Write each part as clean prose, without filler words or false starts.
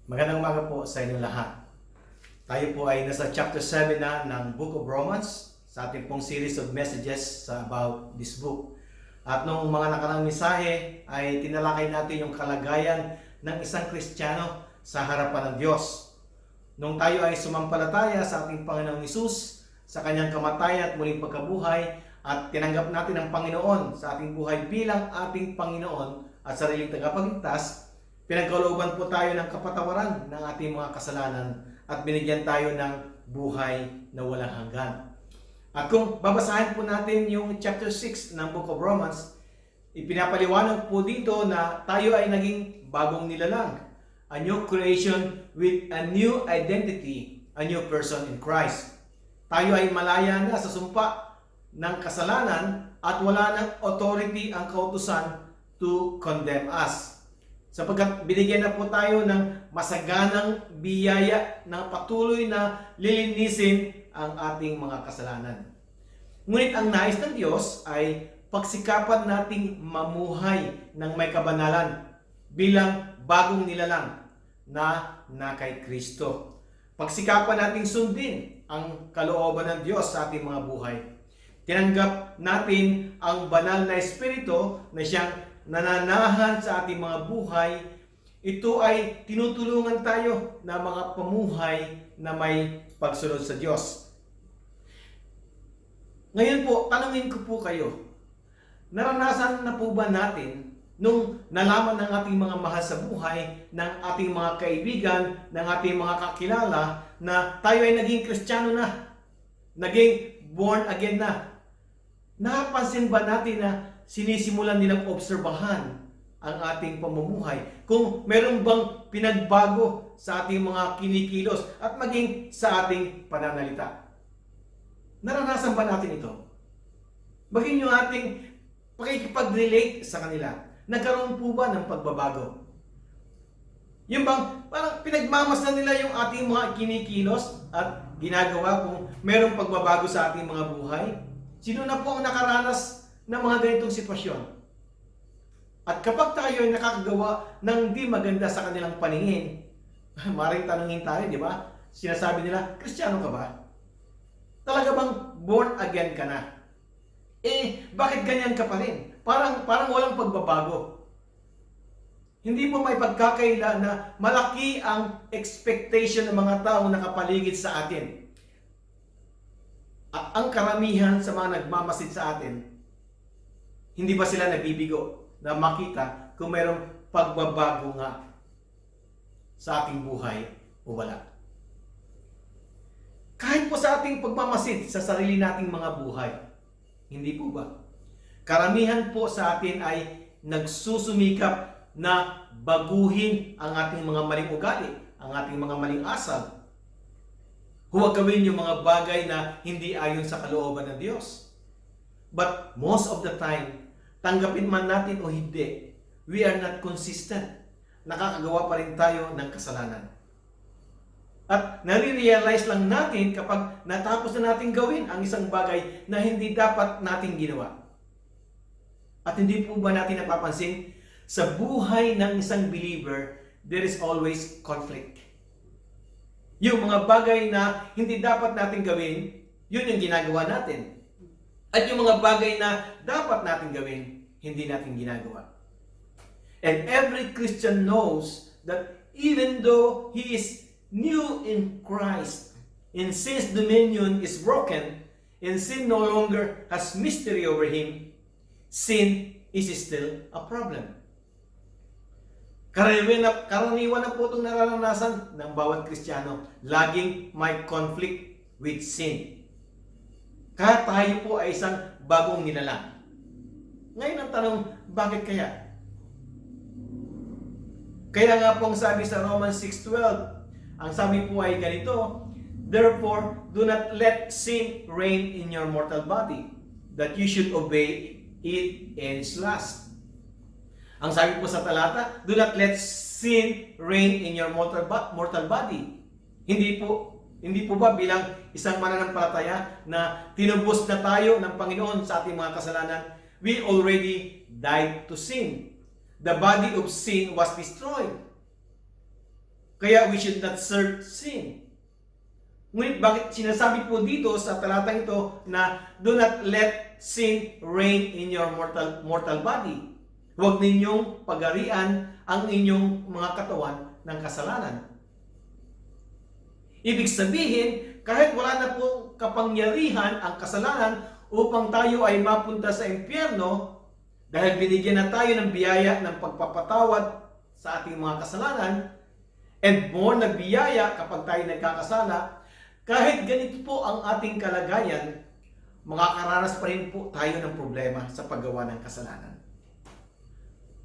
Magandang umaga po sa inyong lahat. Tayo po ay nasa chapter 7 na ng Book of Romans sa ating pong series of messages about this book. At nung mga nakarang mensahe ay tinalakay natin yung kalagayan ng isang Kristiyano sa harapan ng Diyos. Nung tayo ay sumampalataya sa ating Panginoong Hesus, sa kanyang kamatayan at muling pagkabuhay, at tinanggap natin ang Panginoon sa ating buhay bilang ating Panginoon at sariling tagapagligtas, pinagkalooban po tayo ng kapatawaran ng ating mga kasalanan at binigyan tayo ng buhay na walang hanggan. At kung babasahin po natin yung chapter 6 ng Book of Romans, ipinapaliwanag po dito na tayo ay naging bagong nilalang, a new creation with a new identity, a new person in Christ. Tayo ay malaya na sa sumpa ng kasalanan at wala ng authority ang kautusan to condemn us. Sapagkat binigyan na po tayo ng masaganang biyaya na patuloy na lilinisin ang ating mga kasalanan. Ngunit ang nais ng Diyos ay pagsikapan nating mamuhay ng may kabanalan bilang bagong nilalang na kay Kristo. Pagsikapan nating sundin ang kalooban ng Diyos sa ating mga buhay. Tinanggap natin ang banal na Espiritu na siyang nananahan sa ating mga buhay. Ito ay tinutulungan tayo na mga pamuhay na may pagsunod sa Diyos. Ngayon po, tanungin ko po kayo, naranasan na po ba natin nung nalaman ng ating mga mahal sa buhay, ng ating mga kaibigan, ng ating mga kakilala na tayo ay naging Kristiyano na, naging born again na? Napansin ba natin na sinisimulan nilang obserbahan ang ating pamumuhay? Kung meron bang pinagbago sa ating mga kinikilos at maging sa ating pananalita? Naranasan ba natin ito? Bagay yung ating pakikipag-relate sa kanila. Nagkaroon po ba ng pagbabago? Yung bang parang pinagmamasdan nila yung ating mga kinikilos at ginagawa kung merong pagbabago sa ating mga buhay? Sino na po ang nakaranas ng mga ganitong sitwasyon? At kapag tayo ay nakakagawa ng di maganda sa kanilang paningin, maring tanungin tayo, di ba? Sinasabi nila, Kristiyano ka ba? Talaga bang born again ka na? Bakit ganyan ka pa rin? Parang walang pagbabago. Hindi mo may pagkakaila na malaki ang expectation ng mga taong nakapaligid sa atin. At ang karamihan sa mga nagmamasid sa atin, hindi ba sila nabibigo na makita kung mayroong pagbabago nga sa ating buhay o wala? Kahit po sa ating pagmamasid sa sarili nating mga buhay, hindi po ba? Karamihan po sa atin ay nagsusumikap na baguhin ang ating mga maling ugali, ang ating mga maling asal. Huwag gawin yung mga bagay na hindi ayon sa kalooban ng Diyos. But most of the time, tanggapin man natin o hindi, we are not consistent. Nakakagawa pa rin tayo ng kasalanan. At nare-realize lang natin kapag natapos na natin gawin ang isang bagay na hindi dapat natin ginawa. At hindi po ba natin napapansin, sa buhay ng isang believer, there is always conflict. Yung mga bagay na hindi dapat natin gawin, yun yung ginagawa natin. At yung mga bagay na dapat natin gawin, hindi natin ginagawa. And every Christian knows that even though he is new in Christ, and sin's dominion is broken, and sin no longer has mystery over him, sin is still a problem. Karaniwan na po itong nararanasan ng bawat Kristiyano. Laging may conflict with sin. Kaya tayo po ay isang bagong nilalang. Ngayon ang tanong, bakit kaya? Kaya nga pong sabi sa Romans 6:12, ang sabi po ay ganito, therefore, do not let sin reign in your mortal body, that you should obey it in its lust. Ang sabi po sa talata, do not let sin reign in your mortal body. Hindi po ba bilang isang mananampalataya na tinubos na tayo ng Panginoon sa ating mga kasalanan, we already died to sin. The body of sin was destroyed. Kaya we should not serve sin. Ngunit bakit sinasabi po dito sa talatang ito na do not let sin reign in your mortal body. Huwag ninyong pagarian ang inyong mga katawan ng kasalanan. Ibig sabihin, kahit wala na po kapangyarihan ang kasalanan upang tayo ay mapunta sa impyerno, dahil binigyan na tayo ng biyaya ng pagpapatawad sa ating mga kasalanan, and more na biyaya kapag tayo nagkakasala, kahit ganito po ang ating kalagayan, makakaranas pa rin po tayo ng problema sa paggawa ng kasalanan.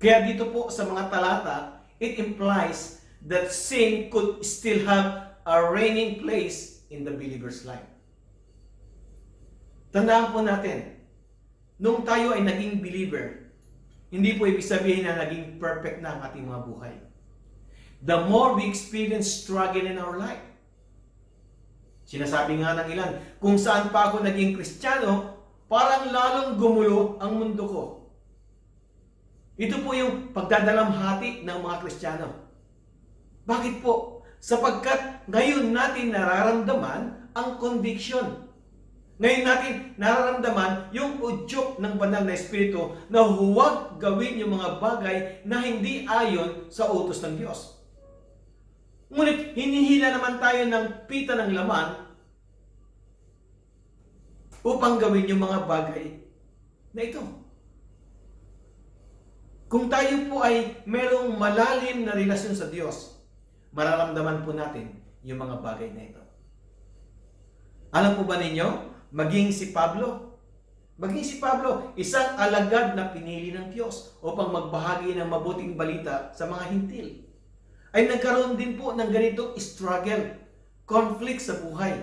Kaya dito po sa mga talata, it implies that sin could still have a reigning place in the believer's life. Tandaan po natin, nung tayo ay naging believer, hindi po ibig sabihin na naging perfect na ang ating mga buhay. The more we experience struggle in our life, sinasabi nga ng ilan, kung saan pa ako naging Kristiyano, parang lalong gumulo ang mundo ko. Ito po yung pagdadalamhati ng mga Kristiyano. Bakit po? Sapagkat ngayon natin nararamdaman ang conviction. Ngayon natin nararamdaman yung udyok ng banal na Espiritu na huwag gawin yung mga bagay na hindi ayon sa utos ng Diyos. Ngunit hinihila naman tayo ng pita ng laman upang gawin yung mga bagay na ito. Kung tayo po ay merong malalim na relasyon sa Diyos, mararamdaman po natin yung mga bagay na ito. Alam po ba ninyo, maging si Pablo, isang alagad na pinili ng Diyos upang magbahagi ng mabuting balita sa mga hintil, ay nagkaroon din po ng ganitong struggle, conflict sa buhay.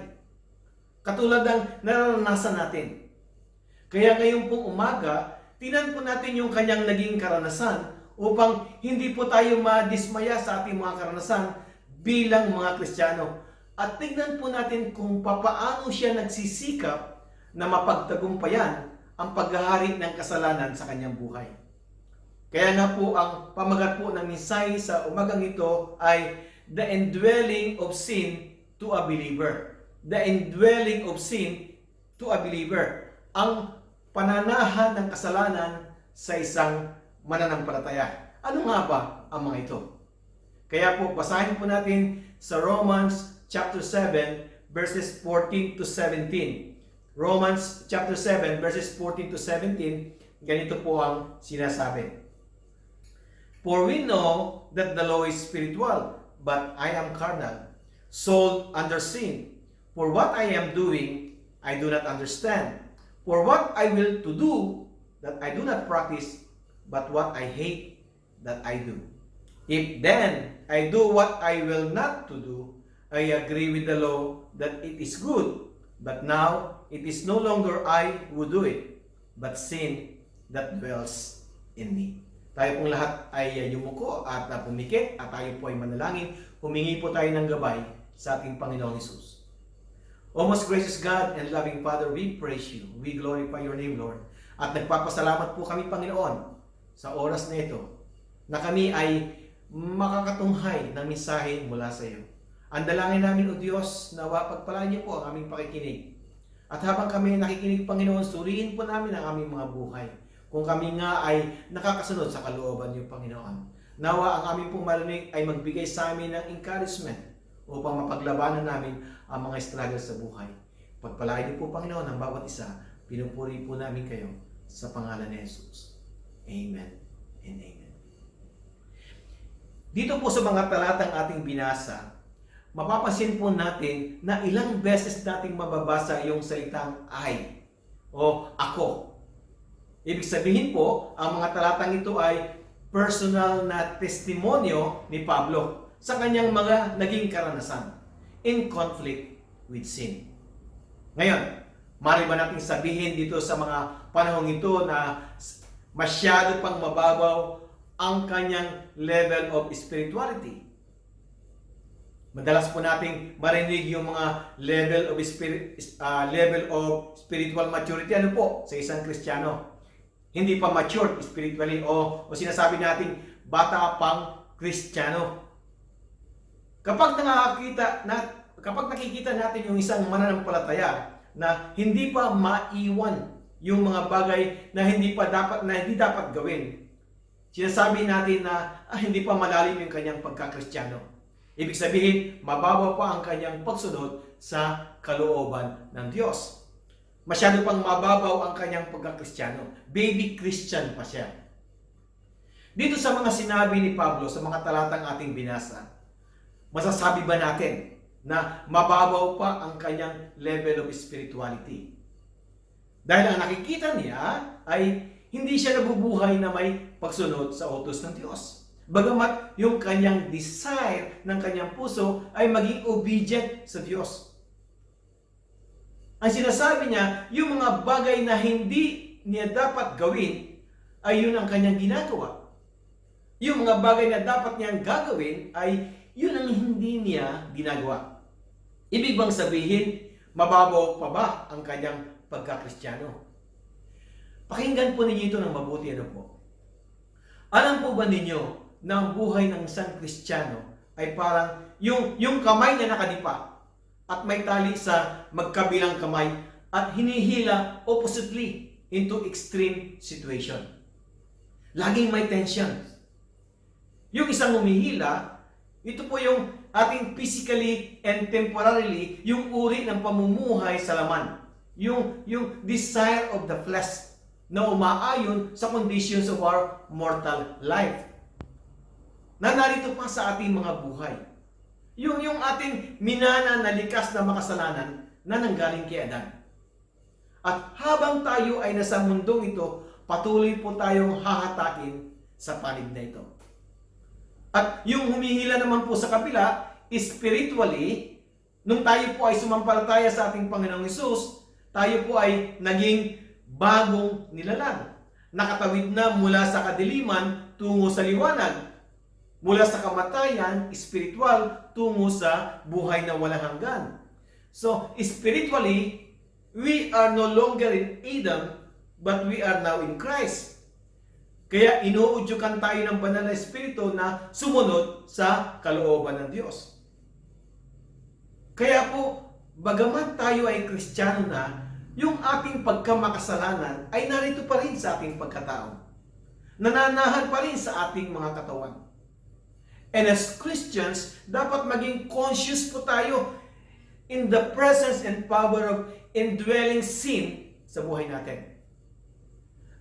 Katulad ng naranasan natin. Kaya ngayon pong umaga, tingnan po natin yung kanyang naging karanasan upang hindi po tayo madismaya sa ating mga karanasan bilang mga Kristiyano. At tingnan po natin kung papaano siya nagsisikap na mapagtagumpayan ang paghahari ng kasalanan sa kanyang buhay. Kaya nga po ang pamagat po ng mensahe sa umagang ito ay the indwelling of sin to a believer. The indwelling of sin to a believer. Ang pananahan ng kasalanan sa isang mananampalataya. Ano nga ba ang mga ito? Kaya po basahin po natin sa Romans chapter 7 verses 14 to 17. Romans chapter 7 verses 14 to 17, ganito po ang sinasabi. For we know that the law is spiritual, but I am carnal, sold under sin. For what I am doing, I do not understand. For what I will to do, that I do not practice, but what I hate, that I do. If then I do what I will not to do, I agree with the law that it is good. But now it is no longer I who do it, but sin that dwells in me. Tayo pong lahat ay yumuko at pumikit at tayo po ay manalangin. Humingi po tayo ng gabay sa ating Panginoong Hesus. O most gracious God and loving Father, we praise you. We glorify your name, Lord. At nagpapasalamat po kami, Panginoon, sa oras na ito na kami ay makakatunghay ng mensahe mula sa iyo. Ang dalangin namin, O Diyos, na pagpalain niyo po ang aming pakikinig. At habang kami nakikinig, Panginoon, suriin po namin ang aming mga buhay. Kung kami nga ay nakakasunod sa kalooban niyo, Panginoon. Nawa ang aming pong marinig ay magbigay sa amin ng encouragement upang mapaglabanan namin ang mga struggles sa buhay. Pagpalain niyo po, Panginoon, ang bawat isa. Pinupuri po namin kayo sa pangalan ni Jesus. Amen and amen. Dito po sa mga talatang ating binasa, mapapansin po natin na ilang beses nating mababasa yung salitang I o ako. Ibig sabihin po, ang mga talatang ito ay personal na testimonyo ni Pablo sa kanyang mga naging karanasan in conflict with sin. Ngayon, maaari ba natin sabihin dito sa mga panahong ito na masyado pang mababaw ang kanyang level of spirituality? Madalas po nating marinig yung mga level of spiritual maturity. Ano po sa isang Kristiyano? Hindi pa mature spiritually o sinasabi natin bata pang Kristiyano. Kapag nakikita natin yung isang mananampalataya na hindi pa maiwan yung mga bagay na hindi dapat gawin, sinasabi natin na hindi pa malalim yung kanyang pagkakristyano. Ibig sabihin, mababaw pa ang kanyang pagsunod sa kalooban ng Diyos. Masyado pang mababaw ang kanyang pagkakristyano. Baby Christian pa siya. Dito sa mga sinabi ni Pablo sa mga talatang ating binasa, masasabi ba natin na mababaw pa ang kanyang level of spirituality? Dahil ang nakikita niya ay hindi siya nabubuhay na may pagsunod sa utos ng Diyos. Bagamat yung kanyang desire ng kanyang puso ay maging obedient sa Diyos. Ang sinasabi niya, yung mga bagay na hindi niya dapat gawin ay yun ang kanyang ginagawa. Yung mga bagay na dapat niyang gagawin ay yun ang hindi niya ginagawa. Ibig bang sabihin, mababaw pa ba ang kanyang pagkakristyano? Pakinggan po ninyo ito ng mabuti, po. Alam po ba ninyo na ang buhay ng isang Kristiyano ay parang yung kamay niya nakadipa at may tali sa magkabilang kamay at hinihila oppositely into extreme situation. Laging may tension. Yung isang humihila, ito po yung ating physically and temporarily yung uri ng pamumuhay sa laman. Yung desire of the flesh na umaayon sa conditions of our mortal life. Na narito pa sa ating mga buhay. Yung ating minana na likas na makasalanan na nanggaling kay Adan. At habang tayo ay nasa mundong ito, patuloy po tayong hahatakin sa panig na ito. At yung humihila naman po sa kabila, spiritually, nung tayo po ay sumampalataya sa ating Panginoong Hesus, tayo po ay naging bagong nilalang. Nakatawid na mula sa kadiliman tungo sa liwanag. Mula sa kamatayan, spiritual, tungo sa buhay na walang hanggan. So, spiritually, we are no longer in Adam, but we are now in Christ. Kaya inuudyukan tayo ng banal na espiritu na sumunod sa kalooban ng Diyos. Kaya po, bagamat tayo ay Kristiyano na, yung ating pagkamakasalanan ay narito pa rin sa ating pagkatao. Nananahan pa rin sa ating mga katawan. And as Christians, dapat maging conscious po tayo in the presence and power of indwelling sin sa buhay natin.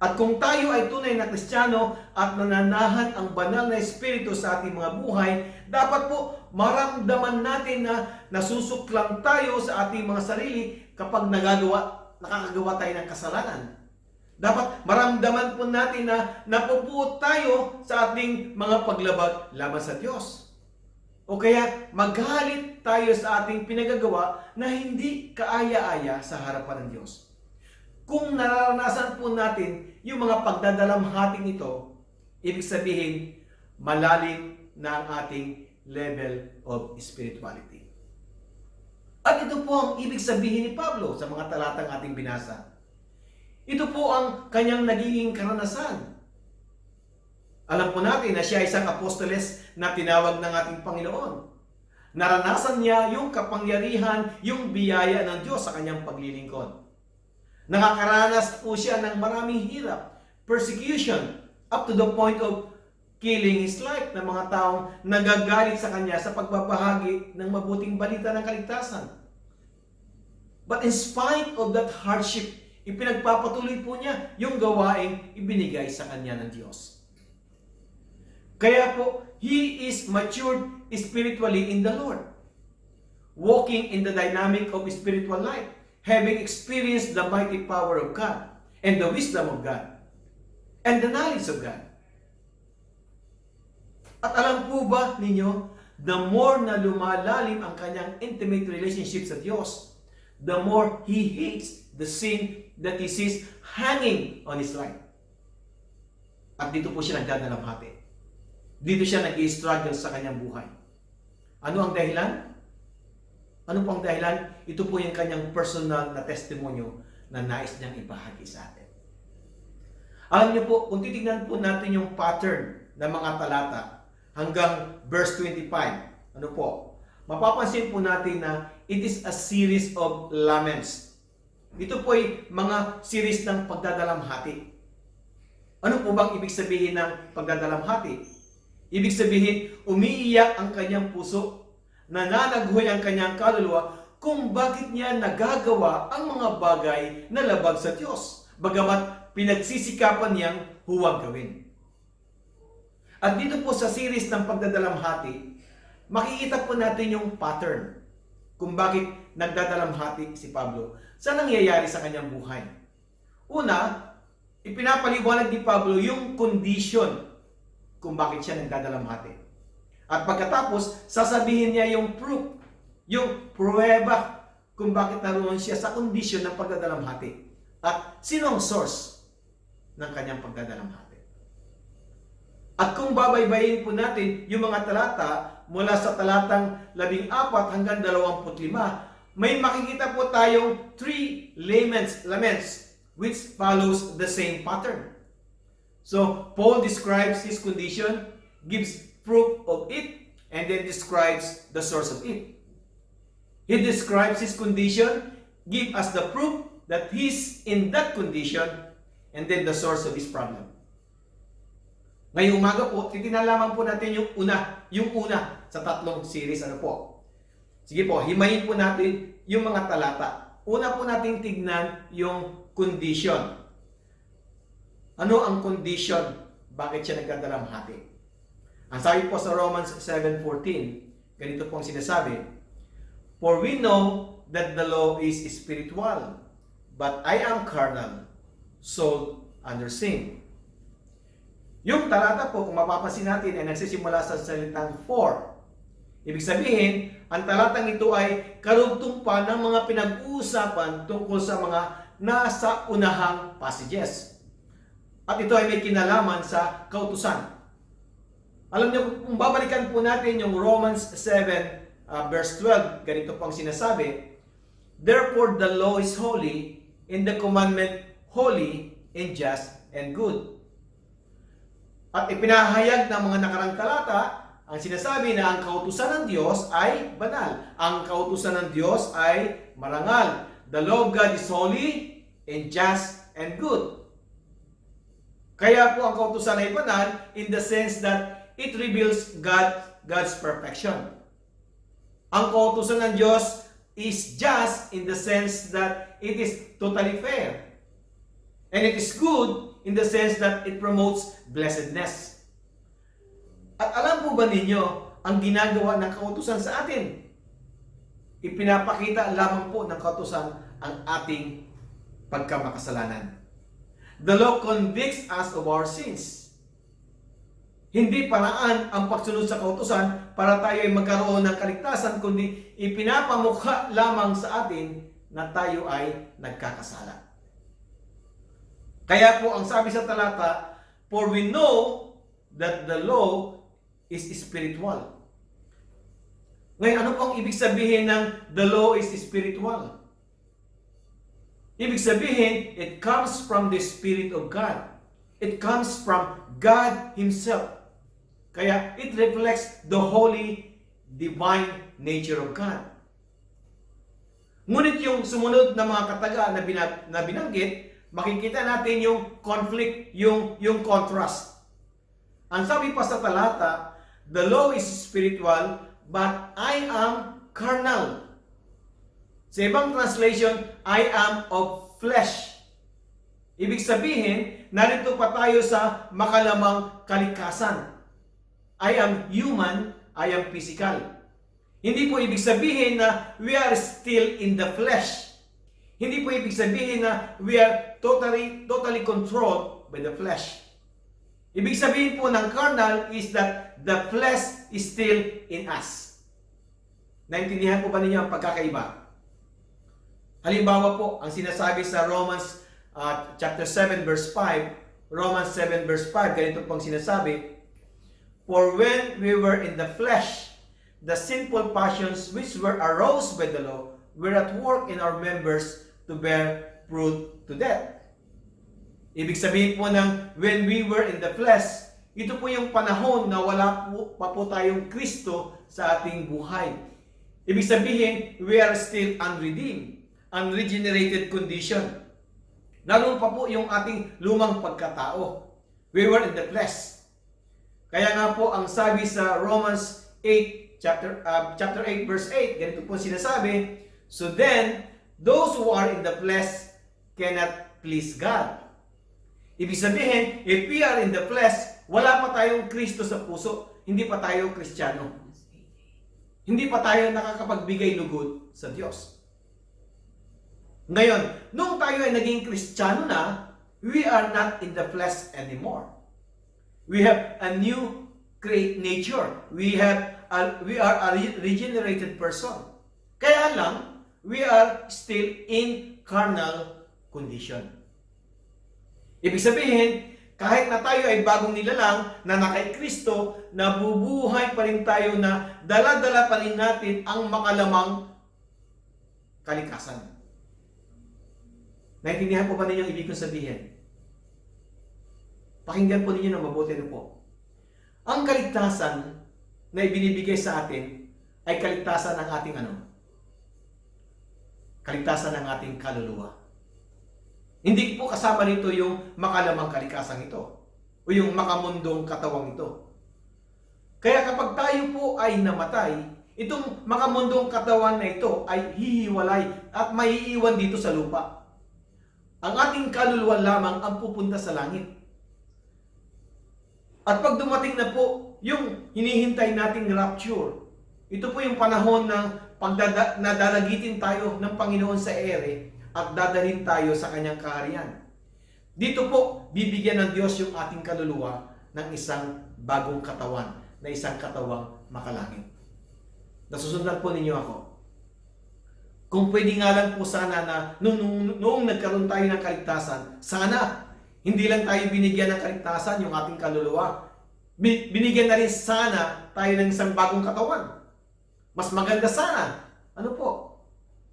At kung tayo ay tunay na Kristiyano at nananahan ang banal na espiritu sa ating mga buhay, dapat po maramdaman natin na nasusuklang tayo sa ating mga sarili kapag nakakagawa tayo ng kasalanan. Dapat maramdaman po natin na napupuot tayo sa ating mga paglabag laban sa Diyos. O kaya maghalit tayo sa ating pinagagawa na hindi kaaya-aya sa harapan ng Diyos. Kung nararanasan po natin yung mga pagdadalamhating ito, ibig sabihin, malalim na ang ating level of spirituality. At ito po ang ibig sabihin ni Pablo sa mga talatang ating binasa. Ito po ang kanyang nagiging karanasan. Alam po natin na siya ay isang apostoles na tinawag ng ating Panginoon. Naranasan niya yung kapangyarihan, yung biyaya ng Diyos sa kanyang paglilingkod. Nakakaranas po siya ng maraming hirap, persecution, up to the point of killing his life ng mga taong nagagalit sa kanya sa pagbabahagi ng mabuting balita ng kaligtasan. But in spite of that hardship, ipinagpapatuloy po niya yung gawaing ibinigay sa kanya ng Diyos. Kaya po, he is matured spiritually in the Lord, walking in the dynamic of spiritual life, having experienced the mighty power of God and the wisdom of God and the knowledge of God. At alam po ba ninyo, the more na lumalalim ang kanyang intimate relationship sa Diyos, the more he hates the sin that he sees hanging on his life. At dito po siya nagdadalamhati. Dito siya nag-i-struggle sa kanyang buhay. Ano ang dahilan? Ano pong dahilan? Ito po yung kanyang personal na testimonyo na nais niyang ibahagi sa atin. Alam niyo po, kung titignan po natin yung pattern ng mga talata hanggang verse 25, ano po? mapapansin po natin na it is a series of laments. Ito po ay mga series ng pagdadalamhati. Ano po bang ibig sabihin ng pagdadalamhati? Ibig sabihin, umiiyak ang kanyang puso, nananaghoy ang kanyang kaluluwa kung bakit niya nagagawa ang mga bagay na labag sa Diyos, bagamat pinagsisikapan niyang huwag gawin. At dito po sa series ng pagdadalamhati, makikita po natin yung pattern kung bakit nagdadalamhati si Pablo sa nangyayari sa kanyang buhay. Una, ipinapaliwanag ni Pablo yung condition kung bakit siya nagdadalamhati. At pagkatapos, sasabihin niya yung proof, yung pruweba kung bakit naroon siya sa condition ng pagdadalamhati. At sino ang source ng kanyang pagdadalamhati. At kung babaybayin po natin yung mga talata mula sa talatang 14 hanggang 25, may makikita po tayong 3 laments which follows the same pattern. So, Paul describes his condition, gives proof of it, and then describes the source of it. He describes his condition, give us the proof that he's in that condition, and then the source of his problem. Ngayong umaga po, titinalaman po natin yung una sa tatlong series. Ano po? Sige po, himayin po natin yung mga talata. Una po natin tignan yung condition. Ano ang condition? Bakit siya nagdadalamhati? Ang sabi po sa Romans 7:14, ganito pong sinasabi, "For we know that the law is spiritual, but I am carnal, sold under sin." Yung talata po, kung mapapansin natin, ay nagsisimula sa salitang for. Ibig sabihin, ang talatang ito ay karugtong pa ng mga pinag-uusapan tungkol sa mga nasa unahang passages. At ito ay may kinalaman sa kautusan. Alam niyo, kung babalikan po natin yung Romans 7 verse 12, ganito po ang sinasabi, "Therefore the law is holy, and the commandment holy, and just, and good." At ipinahayag ng mga nakarang talata, ang sinasabi na ang kautusan ng Diyos ay banal. Ang kautusan ng Diyos ay marangal. The law of God is holy, and just, and good. Kaya po ang kautusan ay banal in the sense that it reveals God's perfection. Ang kautusan ng Diyos is just in the sense that it is totally fair. And it is good in the sense that it promotes blessedness. At alam po ba ninyo ang ginagawa ng kautusan sa atin? Ipinapakita lamang po ng kautusan ang ating pagkamakasalanan. The law convicts us of our sins. Hindi paraan ang pagsunod sa kautusan para tayo ay magkaroon ng kaligtasan, kundi ipinapamukha lamang sa atin na tayo ay nagkakasala. Kaya po ang sabi sa talata, "For we know that the law is spiritual." Ngayon, ano pong ibig sabihin ng the law is spiritual? Ibig sabihin, it comes from the Spirit of God. It comes from God Himself. Kaya it reflects the holy, divine nature of God. Ngunit yung sumunod na mga kataga na binanggit, makikita natin yung conflict, yung contrast. Ang sabi pa sa talata, "The law is spiritual, but I am carnal." Sa ibang translation, "I am of flesh." Ibig sabihin, narito pa tayo sa makalamang kalikasan. I am human, I am physical. Hindi po ibig sabihin na we are still in the flesh. Hindi po ibig sabihin na we are totally controlled by the flesh. Ibig sabihin po ng carnal is that the flesh is still in us. Naintindihan po ba ninyo ang pagkakaiba? Halimbawa po, ang sinasabi sa Romans chapter 7 verse 5, Romans 7 verse 5, ganito pong sinasabi, "For when we were in the flesh, the sinful passions which were aroused by the law were at work in our members to bear fruit to death." Ibig sabihin po ng when we were in the flesh, ito po yung panahon na wala pa po tayong Kristo sa ating buhay. Ibig sabihin, we are still unredeemed, unregenerated condition. Naroon pa po yung ating lumang pagkatao. We were in the flesh. Kaya nga po ang sabi sa Romans 8, chapter 8 verse 8, ganito po sinasabi, so then, those who are in the flesh cannot please God. Ibig sabihin, if we are in the flesh, wala pa tayong Kristo sa puso, hindi pa tayo Kristiyano. Hindi pa tayo nakakapagbigay lugod sa Diyos. Ngayon, nung tayo ay naging Kristiyano na, we are not in the flesh anymore. We have a new create nature. We are a regenerated person. Kaya lang, we are still in carnal condition. Ibig sabihin, kahit na tayo ay bagong nilalang na nakay Kristo, nabubuhay pa rin tayo na dala-dala pa rin natin ang makalamang kalikasan. Naintindihan po ba ninyo ang ibig kong sabihin? Pakinggan po ninyo ng mabuti na po. Ang kaligtasan na ibinibigay sa atin ay kaligtasan ng ating kaligtasan ng ating kaluluwa. Hindi po kasama nito yung makalamang kalikasan ito o yung makamundong katawang ito. Kaya kapag tayo po ay namatay, itong makamundong katawan na ito ay hihiwalay at maiiwan dito sa lupa. Ang ating kaluluwa lamang ang pupunta sa langit. At pag dumating na po yung hinihintay nating rapture, ito po yung panahon ng nadalagitin tayo ng Panginoon sa ere at dadalhin tayo sa kanyang kaharian. Dito po, bibigyan ng Diyos yung ating kaluluwa ng isang bagong katawan, na isang katawang makalangit. Nasusundan po ninyo ako. Kung pwede nga lang po sana na noong nagkaroon tayo ng kaligtasan, sana hindi lang tayo binigyan ng kaligtasan yung ating kaluluwa. Binigyan na rin sana tayo ng isang bagong katawan. Mas maganda sana. Ano po?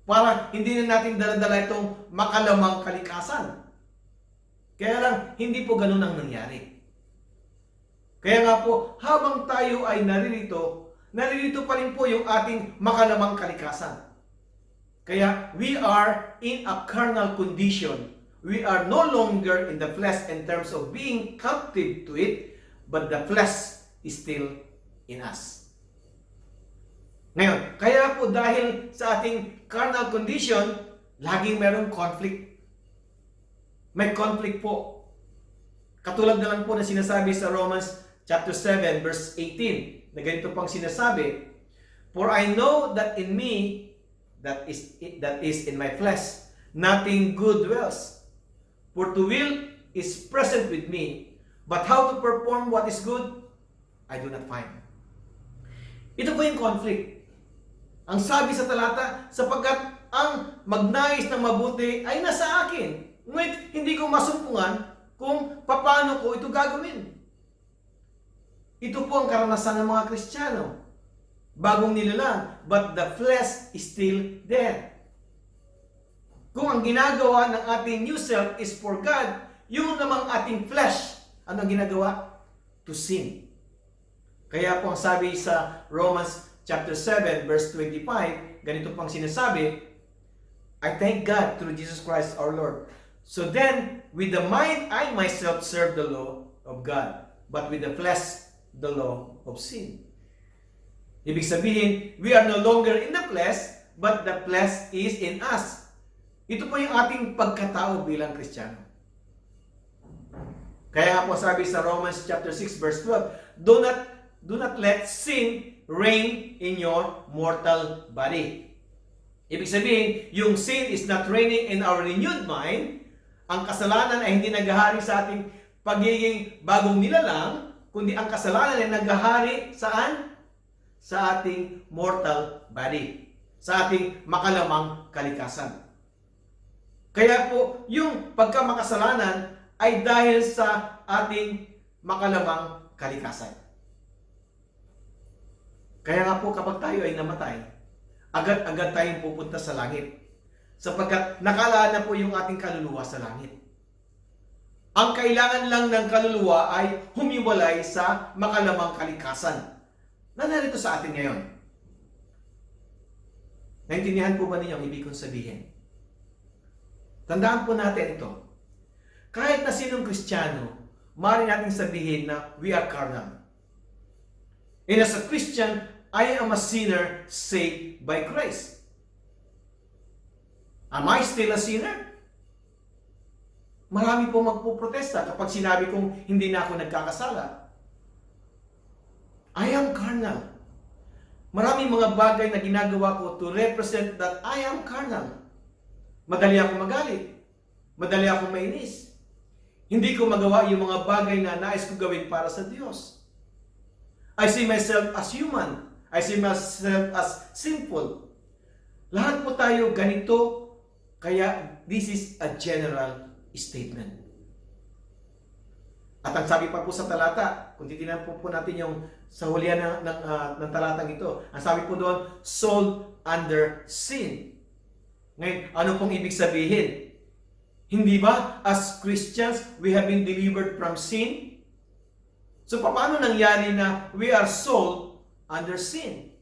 Para hindi na natin dala-dala itong makalamang kalikasan. Kaya lang, hindi po ganun ang nangyari. Kaya nga po, habang tayo ay naririto pa rin po yung ating makalamang kalikasan. Kaya, we are in a carnal condition. We are no longer in the flesh in terms of being captive to it, but the flesh is still in us. Ngayon, kaya po dahil sa ating carnal condition, laging merong conflict. May conflict po. Katulad na lang po na sinasabi sa Romans chapter 7 verse 18, na ganito pang sinasabi, for I know that in me, that is in my flesh, nothing good dwells. For to will is present with me, but how to perform what is good, I do not find. Ito po yung conflict. Ang sabi sa talata, sapagkat ang magnais ng mabuti ay nasa akin. Ngunit hindi ko masumpungan kung paano ko ito gagawin. Ito po ang karanasan ng mga Kristiyano. Bagong nilalang, but the flesh is still there. Kung ang ginagawa ng ating new self is for God, yung namang ating flesh, ano ang ginagawa? To sin. Kaya po ang sabi sa Romans chapter 7 verse 25, ganito pang sinasabi, I thank God through Jesus Christ our Lord. So then, with the mind, I myself serve the law of God, but with the flesh, the law of sin. Ibig sabihin, we are no longer in the flesh, but the flesh is in us. Ito po yung ating pagkatao bilang Kristiyano. Kaya nga po sabi sa Romans chapter 6 verse 12, do not let sin reign in your mortal body. Ibig sabihin, yung sin is not reigning in our renewed mind. Ang kasalanan ay hindi naghahari sa ating pagiging bagong nilalang, kundi ang kasalanan ay naghahari saan? Sa ating mortal body. Sa ating makalamang kalikasan. Kaya po, yung pagkamakasalanan ay dahil sa ating makalamang kalikasan. Kaya nga po kapag tayo ay namatay, agad-agad tayong pupunta sa langit. Sapagkat nakalaan na po yung ating kaluluwa sa langit. Ang kailangan lang ng kaluluwa ay humiwalay sa makalamang kalikasan na narito sa atin ngayon. Naintindihan po ba ninyo ang ibig kong sabihin? Tandaan po natin ito. Kahit na sinong Kristiyano, maaari nating sabihin na we are carnal. And as a Christian, I am a sinner saved by grace. Am I still a sinner? Marami po magpuprotesta kapag sinabi kong hindi na ako nagkakasala. I am carnal. Maraming mga bagay na ginagawa ko to represent that I am carnal. Madali ako magalit. Madali ako mainis. Hindi ko magawa yung mga bagay na nais ko gawin para sa Diyos. I see myself as human. I see myself as sinful. Lahat po tayo ganito, kaya this is a general statement. At ang sabi pa po sa talata, kung titignan po natin yung sa hulihan ng talatang ito, ang sabi po doon, sold under sin. Ngayon, ano pong ibig sabihin? Hindi ba, as Christians, we have been delivered from sin? So, paano nangyari na we are sold under sin?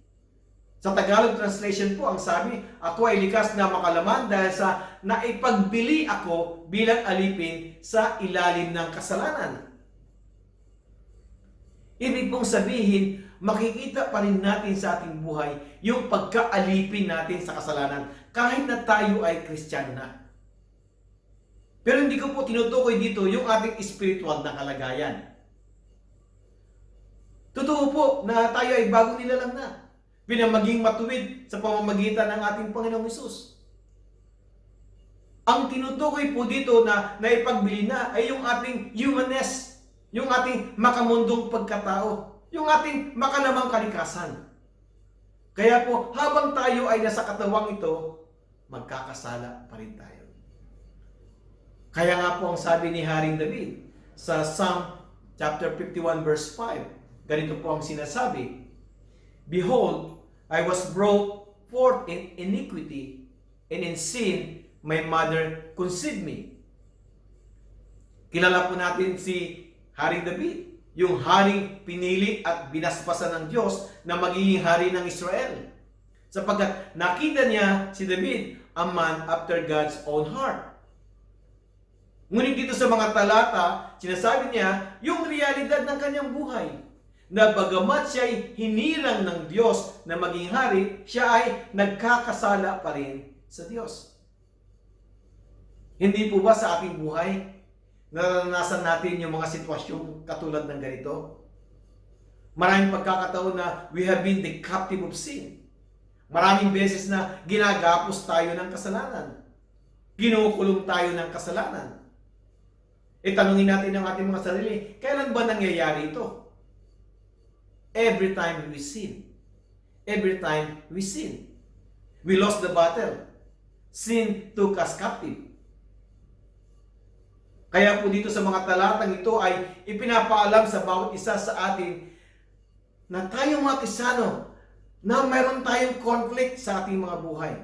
Sa Tagalog translation po, ang sabi, ako ay likas na makalaman dahil sa naipagbili ako bilang alipin sa ilalim ng kasalanan. Ibig pong sabihin, makikita pa rin natin sa ating buhay yung pagkaalipin natin sa kasalanan kahit na tayo ay Kristiyano na. Pero hindi ko po tinutukoy dito yung ating spiritual na kalagayan. Totoo po na tayo ay bagong nilalang na. Pinamaging matuwid sa pamamagitan ng ating Panginoong Hesus. Ang tinutukoy po dito na naipagbili na ay yung ating humanness, yung ating makamundong pagkatao, yung ating makalamang kalikasan. Kaya po, habang tayo ay nasa katawang ito, magkakasala pa rin tayo. Kaya nga po ang sabi ni Haring David sa Psalm chapter 51 verse 5, ganito po ang sinasabi, behold, I was brought forth in iniquity, and in sin my mother conceived me. Kilala po natin si Haring David, yung haring pinili at binasbasan ng Diyos na magiging hari ng Israel. Sapagkat nakita niya si David, a man after God's own heart. Ngunit dito sa mga talata, sinasabi niya yung realidad ng kanyang buhay. Na bagamat siya ay hinirang ng Diyos na maging hari, siya ay nagkakasala pa rin sa Diyos. Hindi po ba sa ating buhay, naranasan natin yung mga sitwasyong katulad ng ganito? Maraming pagkakataon na we have been the captive of sin. Maraming beses na ginagapos tayo ng kasalanan. Ginukulong tayo ng kasalanan. Tanungin natin ang ating mga sarili, kailan ba nangyayari ito? Every time we sin. Every time we sin. We lost the battle. Sin took us captive. Kaya po dito sa mga talatang ito ay ipinapaalam sa bawat isa sa atin na tayong mga Kristiyano na mayroon tayong conflict sa ating mga buhay.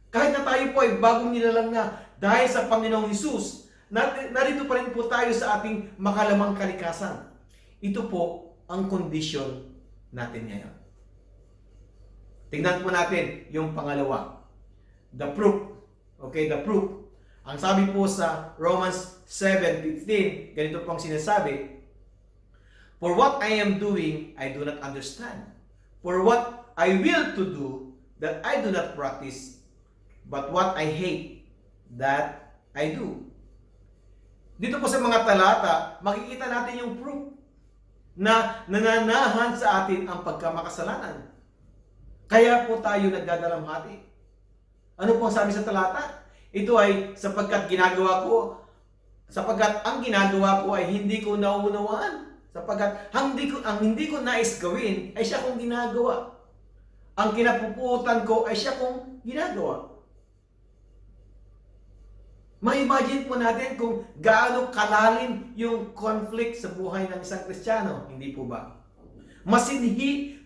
Kahit na tayo po ay bagong nilalang na dahil sa Panginoong Hesus, narito pa rin po tayo sa ating makalamang kalikasan. Ito po ang kondisyon natin ngayon. Tingnan po natin yung pangalawa. The proof. Okay, the proof. Ang sabi po sa Romans 7:15, ganito pong sinasabi, for what I am doing, I do not understand. For what I will to do, that I do not practice. But what I hate, that I do. Dito po sa mga talata, makikita natin yung proof na nananahan sa atin ang pagkamakasalanan. Kaya po tayo nagdadalamhati. Ano po ang sabi sa talata? Ito ay sapagkat ang ginagawa ko ay hindi ko nauunawaan. Sapagkat ang hindi ko nais gawin ay siya kong ginagawa. Ang kinapuputan ko ay siya kong ginagawa. Ma-imagine po natin kung gaano kalalim yung conflict sa buhay ng isang Kristiyano. Hindi po ba? Masinhi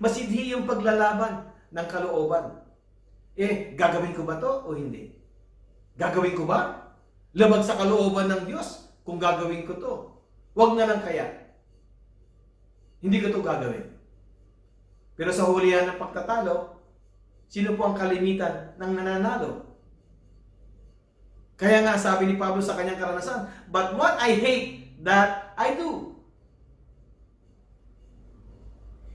yung paglalaban ng kalooban. Gagawin ko ba to o hindi? Gagawin ko ba? Labag sa kalooban ng Diyos kung gagawin ko to. Huwag na lang kaya. Hindi ko to gagawin. Pero sa hulihan ng pagtatalo, Sino po ang kalimitan ng nananalo? Kaya nga sabi ni Pablo sa kanyang karanasan, but what I hate, that I do.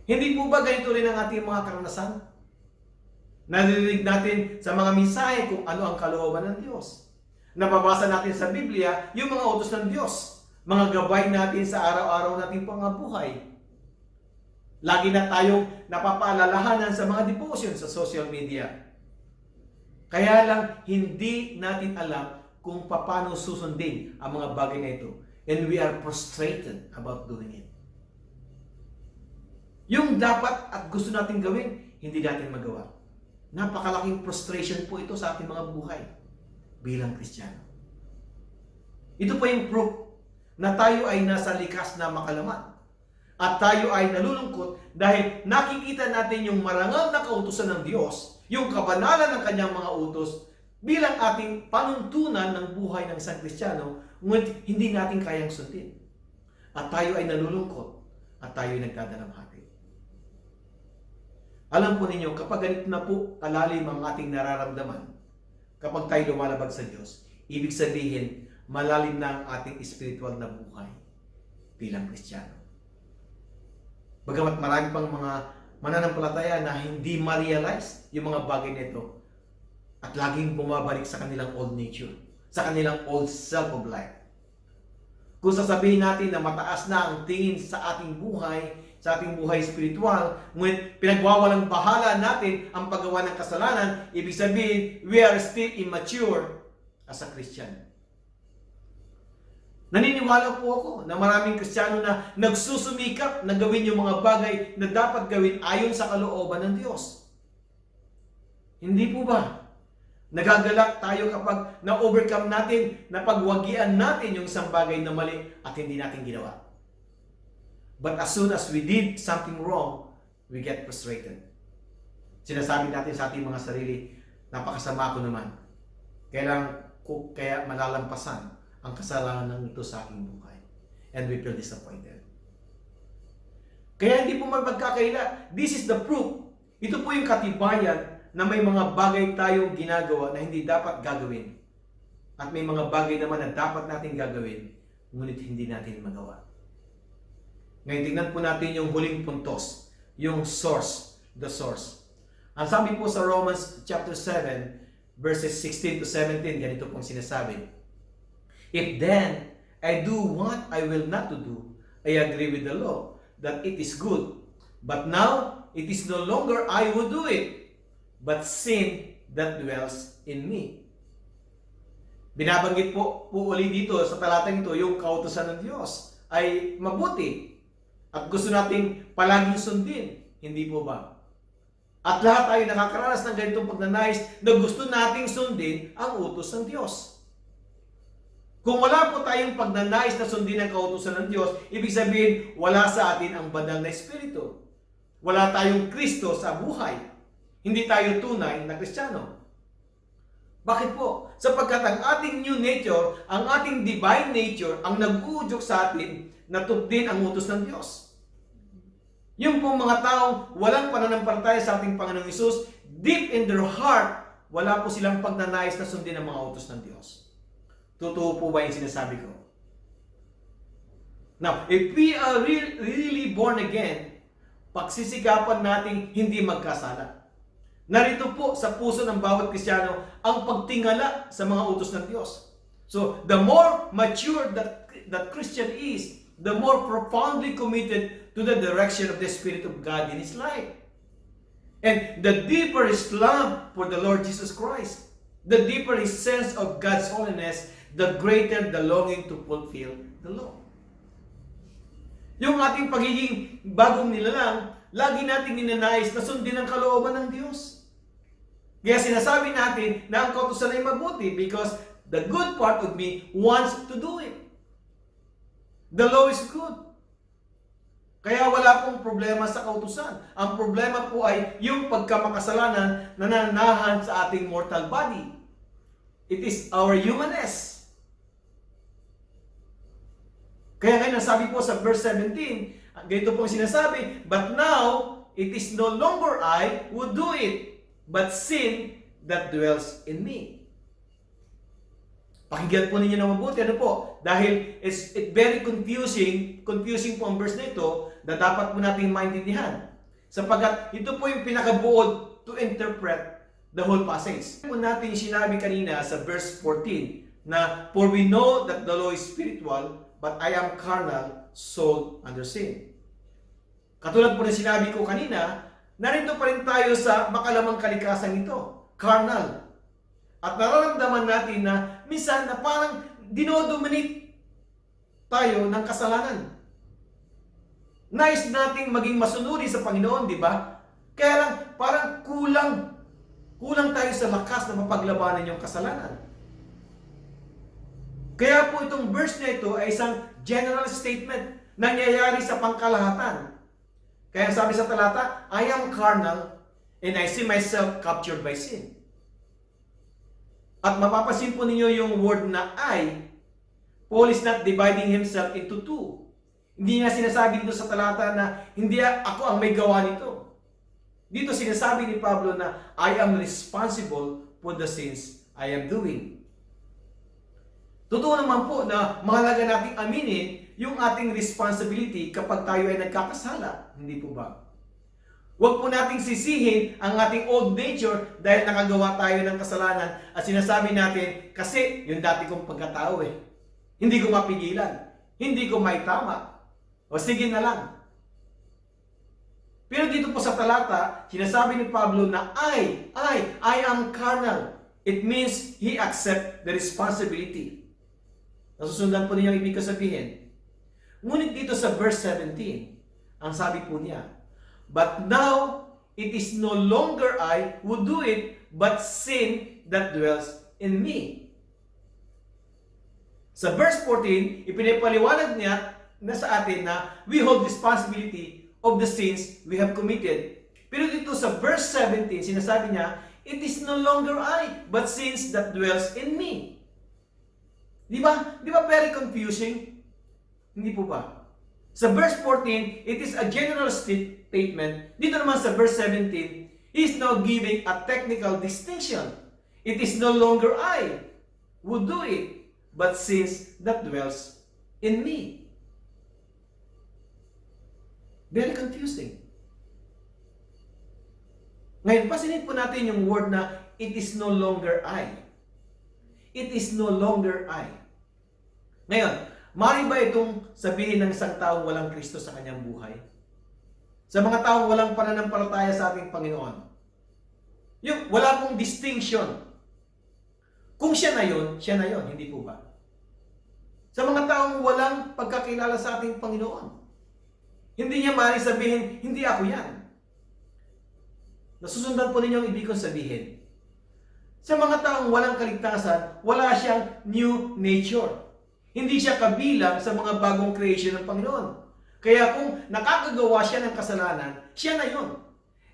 Hindi po ba ganito rin ang ating mga karanasan? Narinig natin sa mga mensahe kung ano ang kalooban ng Diyos. Nababasa natin sa Biblia yung mga utos ng Diyos. Mga gabay natin sa araw-araw nating pangabuhay. Lagi na tayong napapaalalahanan sa mga devotion sa social media. Kaya lang, hindi natin alam kung paano susundin ang mga bagay na ito. And we are frustrated about doing it. Yung dapat at gusto natin gawin, hindi natin magawa. Napakalaking frustration po ito sa ating mga buhay bilang Kristiyano. Ito po yung proof na tayo ay nasa likas na makalaman. At tayo ay nalulungkot dahil nakikita natin yung marangal na kautusan ng Diyos, yung kabanalan ng kanyang mga utos bilang ating panuntunan ng buhay ng isang Kristiyano, ngunit hindi natin kayang sundin. At tayo ay nalulungkot at tayo ay nagdadalamhati. Alam po ninyo, kapag ganito na po kalalim ang ating nararamdaman, kapag tayo lumalabag sa Diyos, ibig sabihin, malalim na ang ating spiritual na buhay bilang Kristiyano. Bagamat marami pang mga mananampalataya na hindi ma-realize yung mga bagay nito at laging bumabalik sa kanilang old nature, sa kanilang old self of life. Kung sasabihin natin na mataas na ang tingin sa ating buhay spiritual, ngunit pinagwawalang bahala natin ang paggawa ng kasalanan, ibig sabihin, we are still immature as a Christian. Naniniwala po ako na maraming Kristiyano na nagsusumikap na gawin yung mga bagay na dapat gawin ayon sa kalooban ng Diyos. Hindi po ba? Nagagalak tayo kapag na-overcome natin, napagwagian natin yung isang bagay na mali at hindi natin ginawa. But as soon as we did something wrong, we get frustrated. Sinasabi natin sa ating mga sarili, napakasama ko naman. Kaya malalampasan ang kasalanan ng ito sa aking buhay. And we feel disappointed. Kaya hindi po magkakaila. This is the proof. Ito po yung katibayan na may mga bagay tayong ginagawa na hindi dapat gagawin. At may mga bagay naman na dapat natin gagawin, ngunit hindi natin magawa. Ngayon, tingnan po natin yung huling puntos, yung source, the source. Ang sabi po sa Romans chapter 7, verses 16 to 17, ganito pong sinasabi. If then I do what I will not to do, I agree with the law, that it is good. But now, it is no longer I who do it, but sin that dwells in me. Binabanggit po uli dito sa talatang ito, yung kautusan ng Diyos ay mabuti at gusto nating palaging sundin. Hindi po ba? At lahat tayo nakakaranas ng ganitong pagnanais na gusto nating sundin ang utos ng Diyos. Kung wala po tayong pagnanais na sundin ang kautusan ng Diyos, ibig sabihin, wala sa atin ang banal na Espiritu. Wala tayong Kristo sa buhay. Hindi tayo tunay na Kristiyano. Bakit po? Sapagkat ang ating new nature, ang ating divine nature, ang nag-uudyok sa atin na tupdin ang utos ng Diyos. Yung pong mga taong walang pananampalataya sa ating Panginoong Hesus, deep in their heart, wala po silang pagnanais na sundin ang mga utos ng Diyos. Totoo po ba yung sinasabi ko? Now, if we are really born again, pagsisikapan nating hindi magkasala. Narito po sa puso ng bawat Kristiyano ang pagtingala sa mga utos ng Diyos. So, the more mature that Christian is, the more profoundly committed to the direction of the Spirit of God in his life. And the deeper his love for the Lord Jesus Christ, the deeper his sense of God's holiness, the greater the longing to fulfill the law. Yung ating pagiging bagong nilalang, lagi nating ninanais na sundin ang kalooban ng Diyos. Kaya sinasabi natin na ang kautusan ay mabuti because the good part of me wants to do it. The law is good. Kaya wala pong problema sa kautusan. Ang problema po ay yung pagkamakasalanan na nananahan sa ating mortal body. It is our humanness. Kaya ngayon, sabi po sa verse 17, ganito pong sinasabi, but now, it is no longer I who do it, but sin that dwells in me. Pakinggan po ninyo na mabuti. Ano po? Dahil it's very confusing po ang verse na ito na dapat po natin maintindihan. Sapagkat ito po yung pinakabuod to interpret the whole passage. Po natin sinabi kanina sa verse 14 na, for we know that the law is spiritual, but I am carnal, sold under sin. Katulad po na sinabi ko kanina, narito pa rin tayo sa makalamang kalikasan ito, carnal. At nararamdaman natin na minsan na parang dinodominate tayo ng kasalanan. Nais nating maging masunuri sa Panginoon, di ba? Kaya lang, parang kulang tayo sa lakas na mapaglabanan yung kasalanan. Kaya po itong verse na ito ay isang general statement, nangyayari sa pangkalahatan. Kaya sabi sa talata, I am carnal and I see myself captured by sin. At mapapansin po ninyo yung word na I, Paul is not dividing himself into two. Hindi niya sinasabi dito sa talata na hindi ako ang may gawa nito. Dito sinasabi ni Pablo na I am responsible for the sins I am doing. Totoo naman po na mahalaga nating aminin yung ating responsibility kapag tayo ay nagkakasala. Hindi po ba? Huwag po nating sisihin ang ating old nature dahil nakagawa tayo ng kasalanan at sinasabi natin, kasi yung dati kong pagkatao hindi ko mapigilan, hindi ko maitama, o sige na lang. Pero dito po sa talata, sinasabi ni Pablo na I am carnal. It means he accept the responsibility. Nasusundan po ninyo ang ibig ko sabihin. Ngunit dito sa verse 17, ang sabi po niya, but now it is no longer I who do it, but sin that dwells in me. Sa verse 14, ipinapaliwanag niya na sa atin na we hold responsibility of the sins we have committed. Pero dito sa verse 17, sinasabi niya, it is no longer I, but sins that dwells in me. Di ba? Di ba very confusing? Hindi po ba? Sa verse 14, it is a general statement. Dito naman sa verse 17, he is now giving a technical distinction. It is no longer I who do it, but sins that dwells in me. Very confusing. Ngayon, pasinin po natin yung word na it is no longer I. It is no longer I. Ngayon, maaari ba itong sabihin ng isang taong walang Kristo sa kanyang buhay? Sa mga taong walang pananampalataya sa ating Panginoon? Yung wala pong distinction. Kung siya na yun, hindi po ba? Sa mga taong walang pagkakilala sa ating Panginoon, hindi niya maaari sabihin, hindi ako yan. Nasusundan po ninyo ang ibig kong sabihin. Sa mga taong walang kaligtasan, wala siyang new nature. Hindi siya kabilang sa mga bagong creation ng Panginoon. Kaya kung nakakagawa siya ng kasalanan, siya na yun.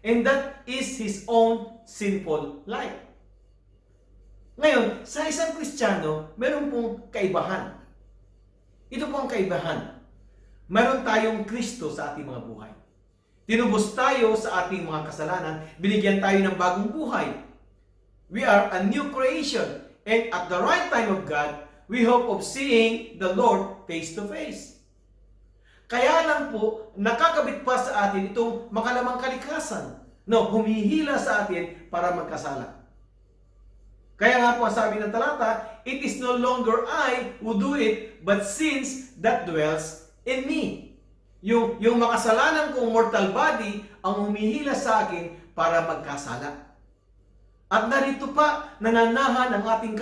And that is his own sinful life. Ngayon, sa isang Kristiyano, meron pong kaibahan. Ito po ang kaibahan. Meron tayong Kristo sa ating mga buhay. Tinubos tayo sa ating mga kasalanan, binigyan tayo ng bagong buhay. We are a new creation. And at the right time of God, we hope of seeing the Lord face to face. Kaya lang po, nakakabit pa sa atin itong makalamang kalikasan na humihila sa atin para magkasala. Kaya nga po ang sabi ng talata, it is no longer I who do it, but sins that dwells in me. Yung makasalanan kong mortal body ang humihila sa akin para magkasala. At narito pa, nananahan ang ating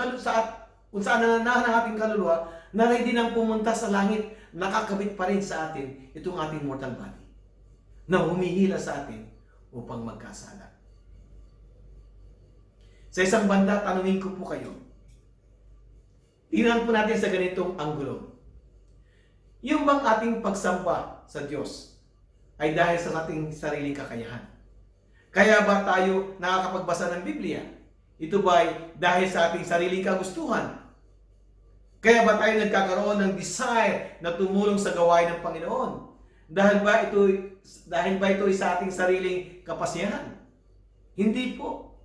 kung saan nananahan ang ating kaluluwa, na ready nang pumunta sa langit, nakakabit pa rin sa atin itong ating mortal body na humihila sa atin upang magkasala. Sa isang banda, tanungin ko po kayo. Tingnan po natin sa ganitong anggulo. Yung bang ating pagsamba sa Diyos ay dahil sa ating sariling kakayahan? Kaya ba tayo nakakapagbasa ng Biblia? Ito ba ay dahil sa ating sariling kagustuhan? Kaya ba tayo nagkakaroon ng desire na tumulong sa gawain ng Panginoon? Dahil ba ito ay sa ating sariling kapasyahan? Hindi po.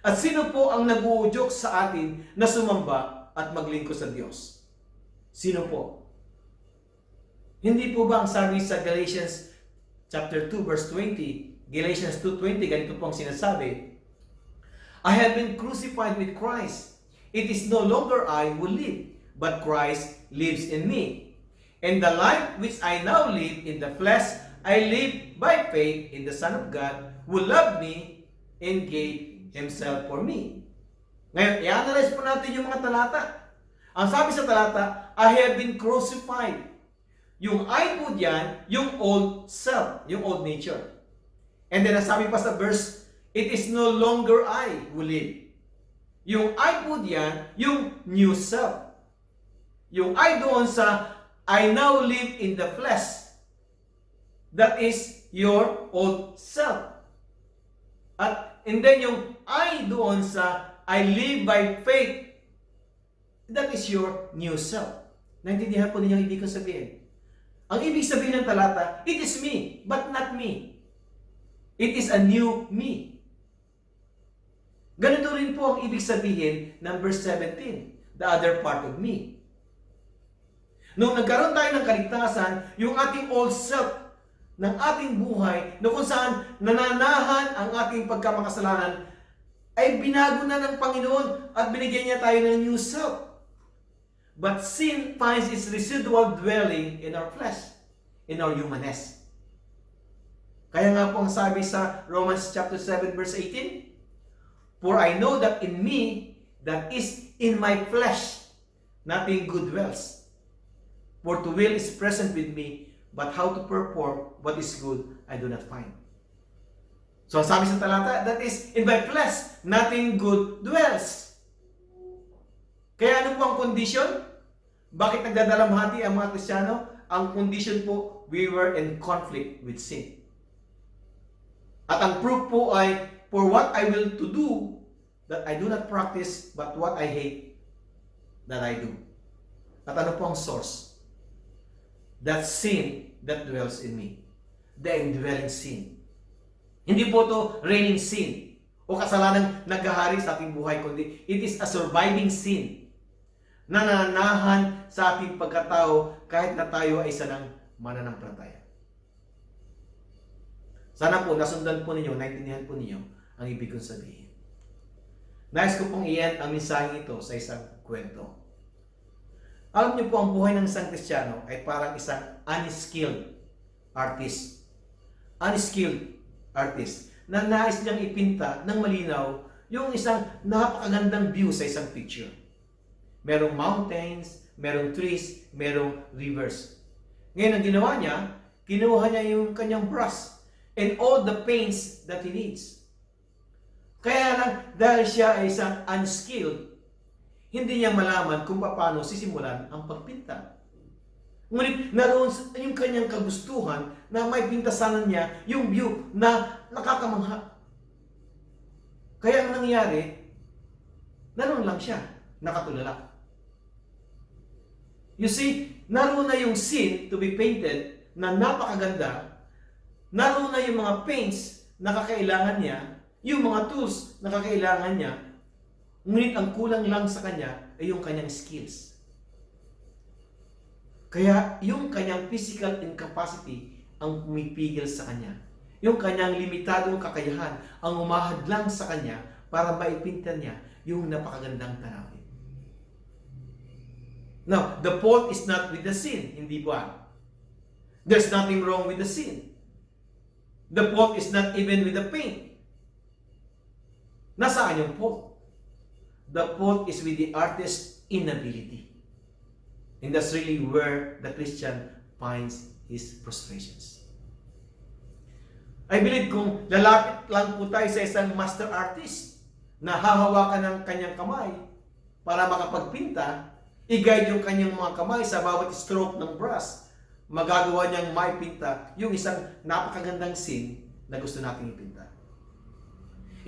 At sino po ang nag-uudyok sa atin na sumamba at maglingkod sa Diyos? Sino po? Hindi po ba ang sabi sa Galatians chapter 2 verse 20, Galatians 2:20, ganito po ang sinasabi, I have been crucified with Christ. It is no longer I who live, but Christ lives in me. And the life which I now live in the flesh, I live by faith in the Son of God who loved me and gave Himself for me. Ngayon, i-analyze po natin yung mga talata. Ang sabi sa talata, I have been crucified. Yung I po diyan, yung old self, yung old nature. And then, ang sabi pa sa verse, it is no longer I who live. Yung I po diyan, yung new self. Yung I doon sa I now live in the flesh. That is your old self. And then yung I doon sa I live by faith. That is your new self. Naintindihan po ninyo ang ibig kong sabihin? Ang ibig sabihin ng talata, it is me, but not me. It is a new me. Ganito rin po ang ibig sabihin ng verse 17, the other part of me. Nung nagkaroon tayo ng kaligtasan, yung ating old self ng ating buhay, na kung saan nananahan ang ating pagkamakasalanan, ay binago na ng Panginoon at binigyan niya tayo ng new self. But sin finds its residual dwelling in our flesh, in our humanness. Kaya nga po ang sabi sa Romans chapter 7 verse 18, for I know that in me, that is in my flesh, nothing good dwells. For to will is present with me, but how to perform what is good, I do not find. So ang sabi sa talata, that is in my flesh, nothing good dwells. Kaya ano po ang condition? Bakit nagdadalamhati ang mga Kristiyano? Ang condition po, we were in conflict with sin. At ang proof po ay, for what I will to do, that I do not practice, but what I hate, that I do. At ano po ang source? That sin that dwells in me. The indwelling sin. Hindi po ito reigning sin o kasalanang naghahari sa ating buhay, kundi it is a surviving sin na nananahan sa ating pagkatao kahit na tayo ay sanang mananampalataya. Sana po nasundan po ninyo, naintindihan po ninyo ang ibig kong sabihin. Nais ko pong iyan ang mensaheng ito sa isang kwento. Alam niyo po, ang buhay ng isang Kristiyano ay parang isang unskilled artist. Unskilled artist na nais niyang ipinta ng malinaw yung isang napakagandang view sa isang picture. Merong mountains, merong trees, merong rivers. Ngayon ang ginawa niya, kinuha niya yung kanyang brush and all the paints that he needs. Kaya lang, dahil siya ay isang unskilled, hindi niya malaman kung paano sisimulan ang pagpinta. Ngunit naroon yung kanyang kagustuhan na may pintasanan niya yung view na nakakamangha. Kaya ang nangyari, naroon lang siya, nakatulala. You see, naroon na yung scene to be painted na napakaganda. Naroon na yung mga paints na kakailangan niya, yung mga tools na kakailangan niya. Ngunit ang kulang lang sa kanya ay yung kanyang skills. Kaya yung kanyang physical incapacity ang pumipigil sa kanya. Yung kanyang limitadong kakayahan ang umahadlang sa kanya para maipinta niya yung napakagandang tanawin. Now, the fault is not with the sin, hindi ba? There's nothing wrong with the sin. The fault is not even with the paint. Nasaan yung fault? The fault is with the artist's inability. And that's really where the Christian finds his frustrations. I believe kung lalapit lang po tayo sa isang master artist na hahawakan ng kanyang kamay para makapagpinta, i-guide yung kanyang mga kamay sa bawat stroke ng brush, magagawa niyang maipinta yung isang napakagandang scene na gusto nating ipinta.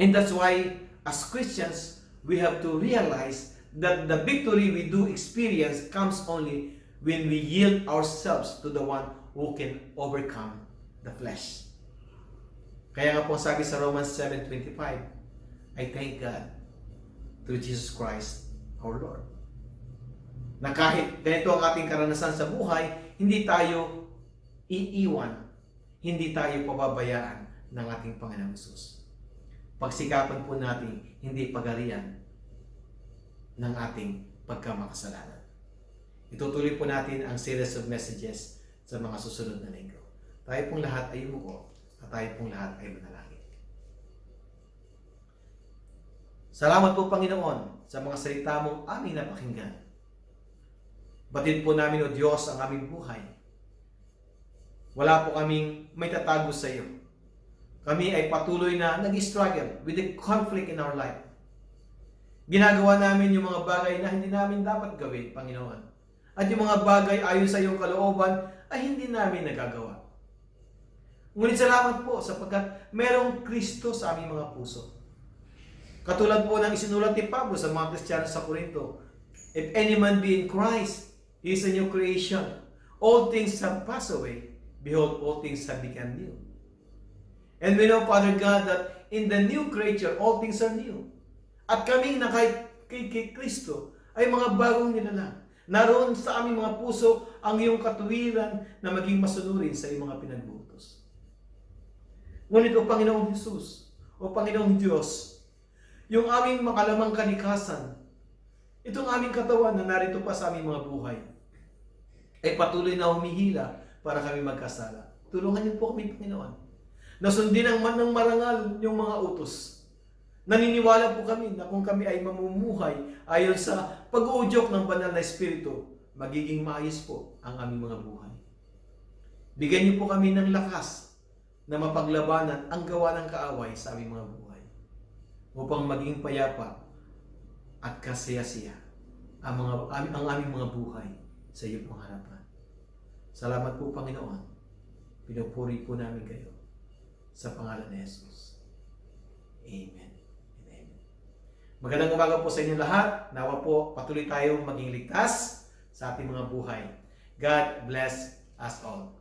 And that's why, as Christians, we have to realize that the victory we do experience comes only when we yield ourselves to the one who can overcome the flesh. Kaya nga po sabi sa Romans 7:25, I I thank God through Jesus Christ our Lord. Na kahit ganito ang ating karanasan sa buhay, hindi tayo iiwan, hindi tayo pababayaan ng ating Panginoong Hesus. Pagsikapan po natin hindi pagarian ng ating pagkamakasalanan. Itutuloy po natin ang series of messages sa mga susunod na linggo. Tayo pong lahat ay umuko at tayo pong lahat ay manalangin. Salamat po Panginoon sa mga salita mong aming napakinggan. Batid po namin o Diyos ang aming buhay. Wala po kaming may tatago sa iyo. Kami ay patuloy na nag-struggle with the conflict in our life. Ginagawa namin yung mga bagay na hindi namin dapat gawin, Panginoon. At yung mga bagay ayon sa iyong kalooban ay hindi namin nagagawa. Ngunit salamat po sapagkat merong Kristo sa aming mga puso. Katulad po ng isinulat ni Pablo sa mga Kristiyano sa Corinto, if any man be in Christ, he is a new creation. All things have passed away. Behold, all things have become new. And we know, Father God, that in the new creature, all things are new. At kami na kay Kristo ay mga bagong nilalang. Naroon sa aming mga puso ang iyong katuwiran na maging masunurin sa iyong mga pinagbutos. Ngunit o Panginoong Jesus, o Panginoong Diyos, yung aming makalamang kalikasan, itong aming katawan na narito pa sa aming mga buhay, ay patuloy na humihila para kami magkasala. Tulungan niyo po kami, Panginoon. Nasundin ng marangal yung mga utos. Naniniwala po kami na kung kami ay mamumuhay ayon sa pag-uudyok ng banal na Espiritu, magiging maayos po ang aming mga buhay. Bigyan niyo po kami ng lakas na mapaglabanan ang gawa ng kaaway sa aming mga buhay upang maging payapa at kasaya-siya ang aming mga buhay sa iyong pong harapan. Salamat po, Panginoon. Pinupuri po namin kayo sa pangalan ni Jesus. Amen. Amen. Magandang umaga po sa inyo lahat. Nawa po patuloy tayong maging ligtas sa ating mga buhay. God bless us all.